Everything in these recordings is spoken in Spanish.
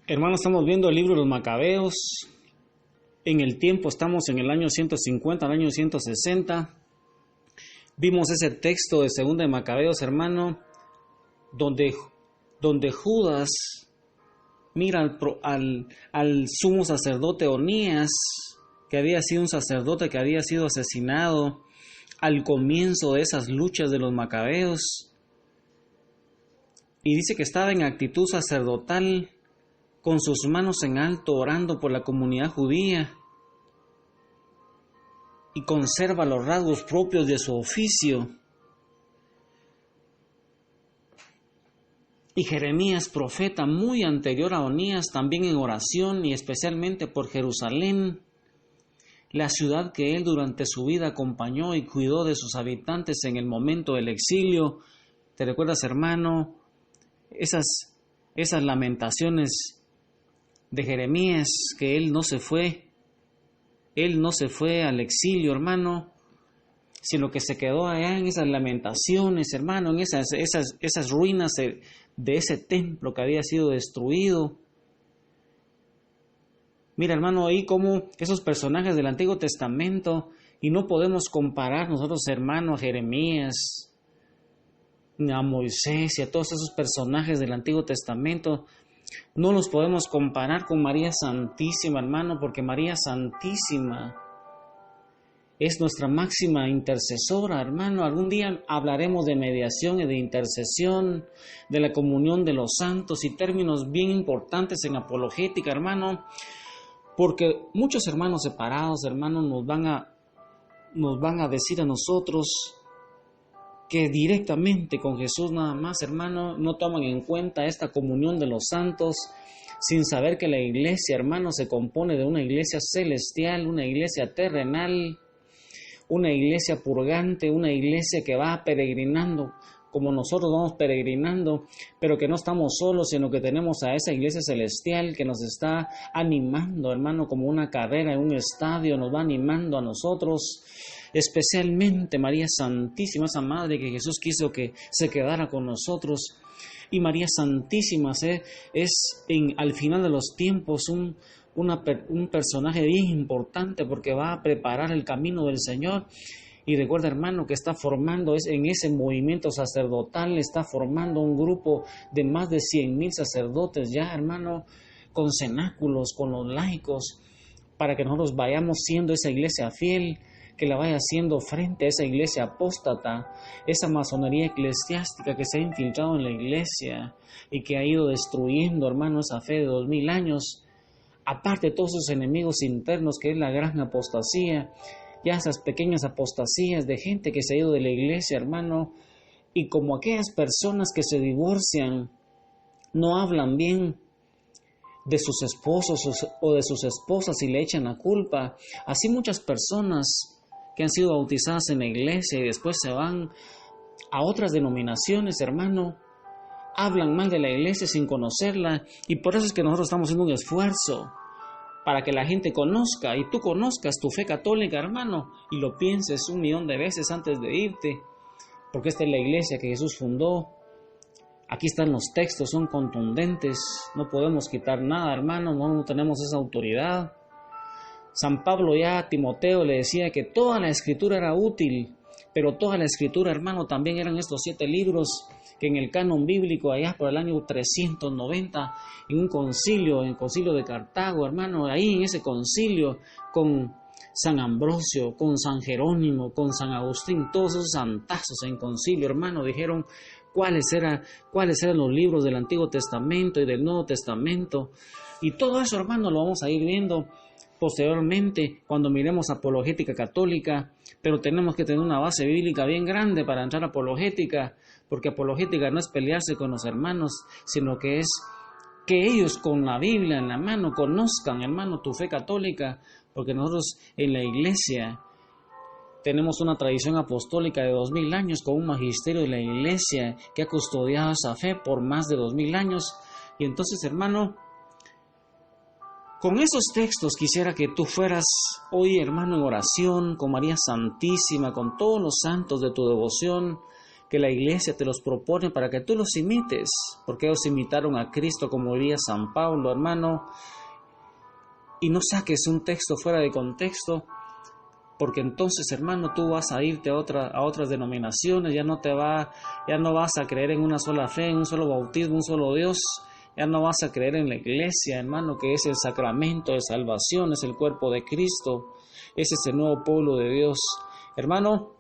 Hermanos, estamos viendo el libro de los Macabeos. En el tiempo estamos en el año 150, al año 160. Vimos ese texto de Segunda de Macabeos, hermano, donde Judas mira al sumo sacerdote Onías, que había sido un sacerdote que había sido asesinado al comienzo de esas luchas de los Macabeos. Y dice que estaba en actitud sacerdotal, con sus manos en alto, orando por la comunidad judía, y conserva los rasgos propios de su oficio. Y Jeremías, profeta muy anterior a Onías, también en oración y especialmente por Jerusalén, la ciudad que él durante su vida acompañó y cuidó de sus habitantes en el momento del exilio. ¿Te recuerdas, hermano? Esas lamentaciones de Jeremías, que él no se fue al exilio, hermano, sino que se quedó allá en esas lamentaciones, hermano, en esas ruinas de ese templo que había sido destruido. Mira, hermano, ahí como esos personajes del Antiguo Testamento, y no podemos comparar nosotros, hermano, a Jeremías, a Moisés y a todos esos personajes del Antiguo Testamento. No los podemos comparar con María Santísima, hermano, porque María Santísima es nuestra máxima intercesora, hermano. Algún día hablaremos de mediación y de intercesión, de la comunión de los santos y términos bien importantes en apologética, hermano, porque muchos hermanos separados, hermano, nos van a decir a nosotros que directamente con Jesús nada más, hermano, no toman en cuenta esta comunión de los santos, sin saber que la iglesia, hermano, se compone de una iglesia celestial, una iglesia terrenal, una iglesia purgante, una iglesia que va peregrinando, como nosotros vamos peregrinando, pero que no estamos solos, sino que tenemos a esa iglesia celestial que nos está animando, hermano, como una carrera en un estadio, nos va animando a nosotros. Especialmente María Santísima, esa Madre que Jesús quiso que se quedara con nosotros. Y María Santísima es al final de los tiempos un personaje bien importante, porque va a preparar el camino del Señor. Y recuerda, hermano, que está formando en ese movimiento sacerdotal, está formando un grupo de más de 100,000 sacerdotes ya, hermano, con cenáculos, con los laicos, para que nosotros vayamos siendo esa iglesia fiel, que la vaya haciendo frente a esa iglesia apóstata, esa masonería eclesiástica que se ha infiltrado en la iglesia y que ha ido destruyendo, hermano, esa fe de 2000 años, aparte de todos sus enemigos internos, que es la gran apostasía, ya esas pequeñas apostasías de gente que se ha ido de la iglesia, hermano, y como aquellas personas que se divorcian, no hablan bien de sus esposos o de sus esposas y le echan la culpa. Así muchas personas que han sido bautizadas en la iglesia y después se van a otras denominaciones, hermano, hablan mal de la iglesia sin conocerla, y por eso es que nosotros estamos haciendo un esfuerzo para que la gente conozca, y tú conozcas tu fe católica, hermano, y lo pienses 1,000,000 de veces antes de irte, porque esta es la iglesia que Jesús fundó. Aquí están los textos, son contundentes, no podemos quitar nada, hermano, no tenemos esa autoridad. San Pablo ya a Timoteo le decía que toda la escritura era útil, pero toda la escritura, hermano, también eran estos 7 libros que en el canon bíblico, allá por el año 390, en un concilio, en el concilio de Cartago, hermano, ahí en ese concilio, con San Ambrosio, con San Jerónimo, con San Agustín, todos esos santazos en concilio, hermano, dijeron cuáles eran los libros del Antiguo Testamento y del Nuevo Testamento, y todo eso, hermano, lo vamos a ir viendo posteriormente cuando miremos apologética católica, pero tenemos que tener una base bíblica bien grande para entrar a apologética, porque apologética no es pelearse con los hermanos, sino que es que ellos con la Biblia en la mano conozcan, hermano, tu fe católica, porque nosotros en la iglesia tenemos una tradición apostólica de 2000 años con un magisterio de la iglesia que ha custodiado esa fe por más de 2000 años, y entonces, hermano, con esos textos quisiera que tú fueras hoy, hermano, en oración con María Santísima, con todos los santos de tu devoción, que la iglesia te los propone para que tú los imites, porque ellos imitaron a Cristo, como diría San Pablo, hermano. Y no saques un texto fuera de contexto, porque entonces, hermano, tú vas a irte a otras denominaciones, ya no vas a creer en una sola fe, en un solo bautismo, un solo Dios, ya no vas a creer en la iglesia, hermano, que es el sacramento de salvación, es el cuerpo de Cristo, ese es el nuevo pueblo de Dios. Hermano,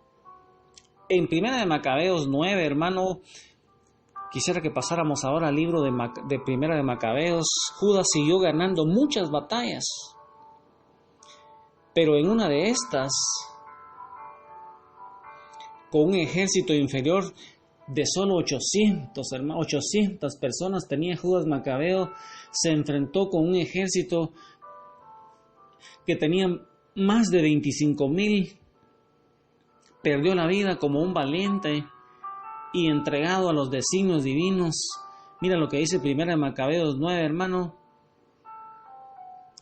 en Primera de Macabeos 9, hermano, quisiera que pasáramos ahora al libro de Primera de Macabeos. Judas siguió ganando muchas batallas, pero en una de estas, con un ejército inferior de solo 800 personas tenía Judas Macabeo, se enfrentó con un ejército que tenía más de 25,000, perdió la vida como un valiente y entregado a los designios divinos. Mira lo que dice Primera de Macabeos 9, hermano,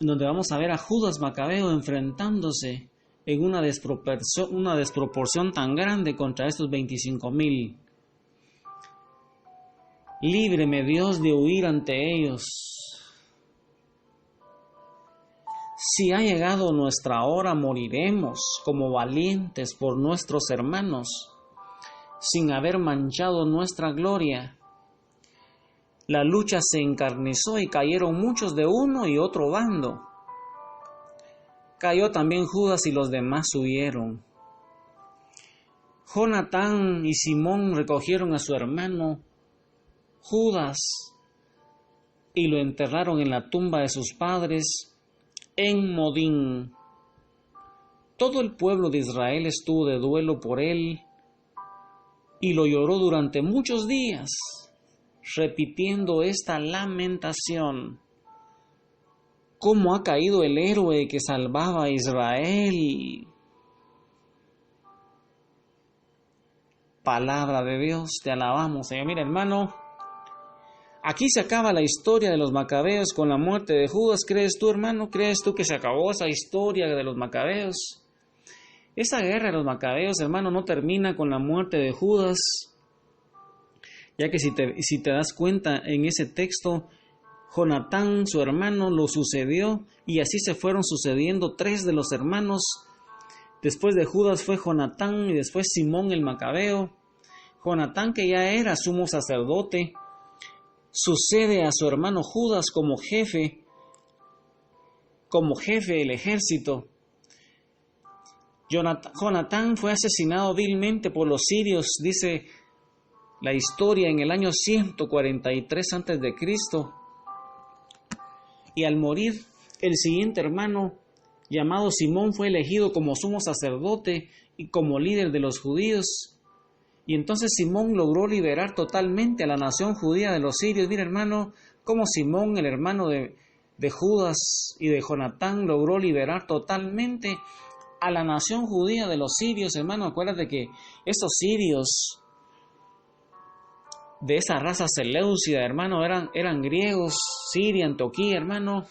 donde vamos a ver a Judas Macabeo enfrentándose en una desproporción tan grande contra estos 25,000. Líbreme, Dios, de huir ante ellos. Si ha llegado nuestra hora, moriremos como valientes por nuestros hermanos, sin haber manchado nuestra gloria. La lucha se encarnizó y cayeron muchos de uno y otro bando. Cayó también Judas y los demás huyeron. Jonatán y Simón recogieron a su hermano Judas y lo enterraron en la tumba de sus padres en Modín. Todo el pueblo de Israel estuvo de duelo por él y lo lloró durante muchos días, repitiendo esta lamentación: ¿cómo ha caído el héroe que salvaba a Israel? Palabra de Dios, te alabamos, Señor. Mira, hermano, aquí se acaba la historia de los macabeos con la muerte de Judas. ¿Crees tú, hermano? ¿Crees tú que se acabó esa historia de los macabeos? Esa guerra de los macabeos, hermano, no termina con la muerte de Judas, ya que si te das cuenta en ese texto, Jonatán, su hermano, lo sucedió y así se fueron sucediendo 3 de los hermanos. Después de Judas fue Jonatán y después Simón el Macabeo. Jonatán, que ya era sumo sacerdote, sucede a su hermano Judas como jefe del ejército. Jonatán fue asesinado vilmente por los sirios, dice la historia, en el año 143 a.C. Y al morir, el siguiente hermano, llamado Simón, fue elegido como sumo sacerdote y como líder de los judíos. Y entonces Simón logró liberar totalmente a la nación judía de los sirios. Mira, hermano, cómo Simón, el hermano de Judas y de Jonatán, logró liberar totalmente a la nación judía de los sirios. Hermano, acuérdate que estos sirios de esa raza seleucida, hermano, eran griegos. Siria, Antioquía, hermano.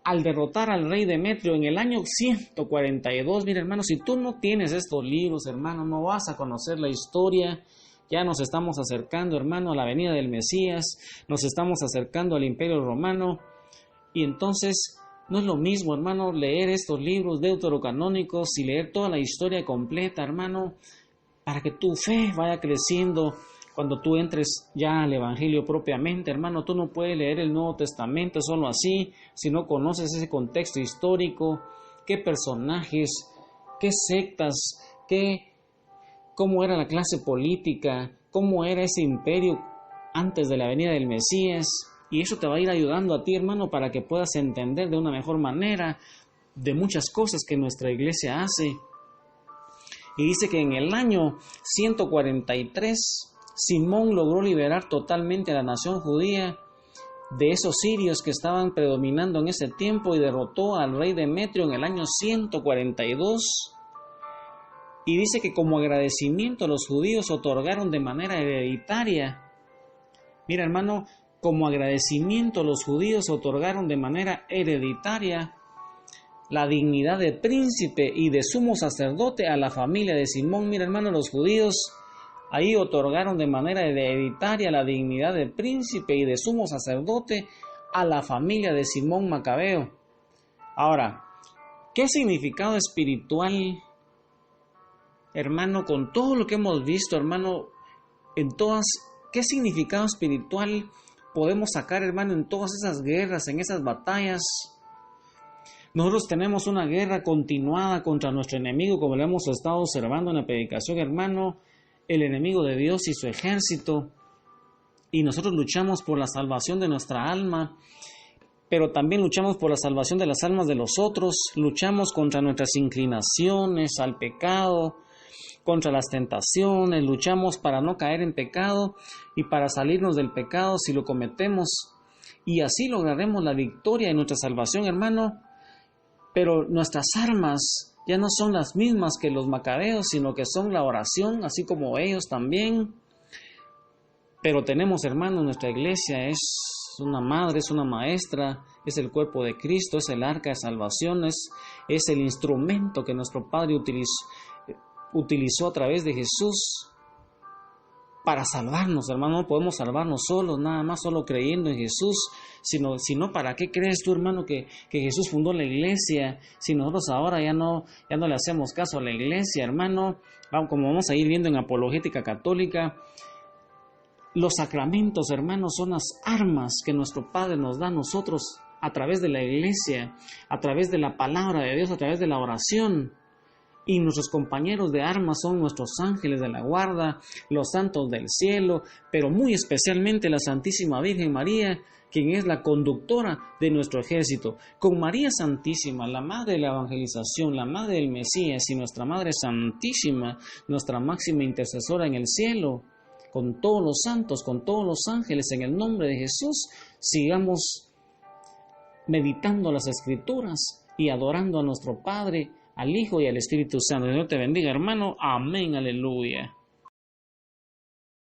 Al derrotar al rey Demetrio en el año 142, mira, hermano, si tú no tienes estos libros, hermano, no vas a conocer la historia. Ya nos estamos acercando, hermano, a la venida del Mesías, nos estamos acercando al Imperio Romano, y entonces no es lo mismo, hermano, leer estos libros deuterocanónicos y leer toda la historia completa, hermano, para que tu fe vaya creciendo. Cuando tú entres ya al Evangelio propiamente, hermano, tú no puedes leer el Nuevo Testamento solo así, si no conoces ese contexto histórico, qué personajes, qué sectas, cómo era la clase política, cómo era ese imperio antes de la venida del Mesías. Y eso te va a ir ayudando a ti, hermano, para que puedas entender de una mejor manera de muchas cosas que nuestra iglesia hace. Y dice que en el año 143, Simón logró liberar totalmente a la nación judía de esos sirios que estaban predominando en ese tiempo y derrotó al rey Demetrio en el año 142. Y dice que como agradecimiento los judíos otorgaron de manera hereditaria. Mira, hermano, como agradecimiento los judíos otorgaron de manera hereditaria la dignidad de príncipe y de sumo sacerdote a la familia de Simón. Mira, hermano, los judíos Ahí otorgaron de manera hereditaria la dignidad de príncipe y de sumo sacerdote a la familia de Simón Macabeo. Ahora, ¿qué significado espiritual, hermano, con todo lo que hemos visto, hermano, qué significado espiritual podemos sacar, hermano, en todas esas guerras, en esas batallas? Nosotros tenemos una guerra continuada contra nuestro enemigo, como lo hemos estado observando en la predicación, hermano, el enemigo de Dios y su ejército. Y nosotros luchamos por la salvación de nuestra alma, pero también luchamos por la salvación de las almas de los otros. Luchamos contra nuestras inclinaciones al pecado, contra las tentaciones. Luchamos para no caer en pecado y para salirnos del pecado si lo cometemos. Y así lograremos la victoria en nuestra salvación, hermano. Pero nuestras armas ya no son las mismas que los macabeos, sino que son la oración, así como ellos también. Pero tenemos, hermanos, nuestra iglesia es una madre, es una maestra, es el cuerpo de Cristo, es el arca de salvación, es el instrumento que nuestro Padre utilizó a través de Jesús para salvarnos, hermano. No podemos salvarnos solos, nada más solo creyendo en Jesús, sino ¿para qué crees tú, hermano, que Jesús fundó la iglesia? Si nosotros ahora ya no le hacemos caso a la iglesia, hermano, como vamos a ir viendo en Apologética Católica, los sacramentos, hermanos, son las armas que nuestro Padre nos da a nosotros a través de la iglesia, a través de la palabra de Dios, a través de la oración. Y nuestros compañeros de armas son nuestros ángeles de la guarda, los santos del cielo, pero muy especialmente la Santísima Virgen María, quien es la conductora de nuestro ejército. Con María Santísima, la Madre de la Evangelización, la Madre del Mesías y nuestra Madre Santísima, nuestra máxima intercesora en el cielo, con todos los santos, con todos los ángeles, en el nombre de Jesús, sigamos meditando las Escrituras y adorando a nuestro Padre, al Hijo y al Espíritu Santo. Dios te bendiga, hermano. Amén, aleluya.